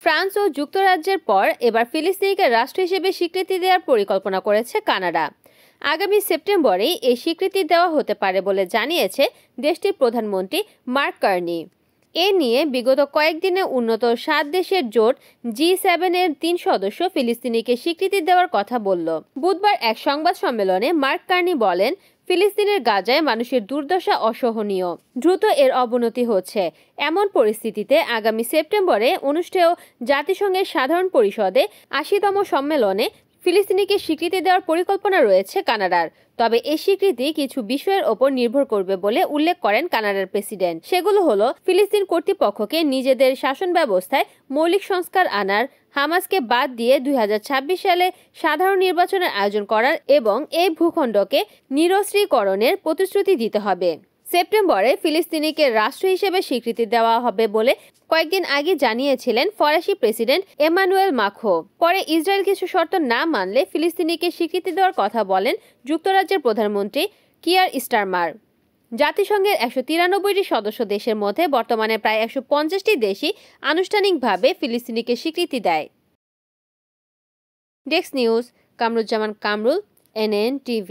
France ও যুক্তরাজ্যের পর এবার ফিলিস্তিনিকে রাষ্ট্র হিসেবে স্বীকৃতি দেওয়ার পরিকল্পনা করেছে কানাডা। আগামী সেপ্টেম্বরেই এই স্বীকৃতি দেওয়া হতে পারে বলে জানিয়েছে দেশটির প্রধানমন্ত্রী মার্ক কার্নি। এ নিয়ে বিগত কয়েকদিনে উন্নত 7 দেশের জোট G7 এর 3 সদস্য ফিলিস্তিনিকে স্বীকৃতি দেওয়ার কথা বলল। বুধবার এক সংবাদ সম্মেলনে মার্ক কার্নি বলেন, ফিলিস্তিনের গাজায় মানুষের দুর্দশা অসহনীয়, দ্রুত এর অবনতি হচ্ছে। এমন পরিস্থিতিতে আগামী সেপ্টেম্বরে অনুষ্ঠেয় জাতিসংঘের সাধারণ পরিষদে 80তম সম্মেলনে ফিলিস্তিনিকে স্বীকৃতি দেওয়ার পরিকল্পনা রয়েছে কানাডার। তবে এই স্বীকৃতি কিছু বিষয়ের ওপর নির্ভর করবে বলে উল্লেখ করেন কানাডার প্রেসিডেন্ট। সেগুলো হলো ফিলিস্তিন কর্তৃপক্ষকে নিজেদের শাসন ব্যবস্থায় মৌলিক সংস্কার আনার, হামাসকে বাদ দিয়ে 2026 সালে সাধারণ নির্বাচনের আয়োজন করার এবং এই ভূখণ্ডকে নিরস্ত্রীকরণের প্রতিশ্রুতি দিতে হবে। সেপ্টেম্বরে ফিলিস্তিনিকে রাষ্ট্র হিসেবে স্বীকৃতি দেওয়া হবে বলে কয়েকদিন আগে জানিয়েছিলেন ফরাসি প্রেসিডেন্ট এমানুয়েল মাখো। পরে ইসরায়েল কিছু শর্ত না মানলে ফিলিস্তিনিকে স্বীকৃতি দেওয়ার কথা বলেন যুক্তরাজ্যের প্রধানমন্ত্রী কিয়ার স্টারমার। জাতিসংঘের 193টি সদস্য দেশের মধ্যে বর্তমানে প্রায় 150টি দেশই আনুষ্ঠানিকভাবে ফিলিস্তিনিকে স্বীকৃতি দেয়। Desk news, Kamruzzaman Kamrul, NN TV।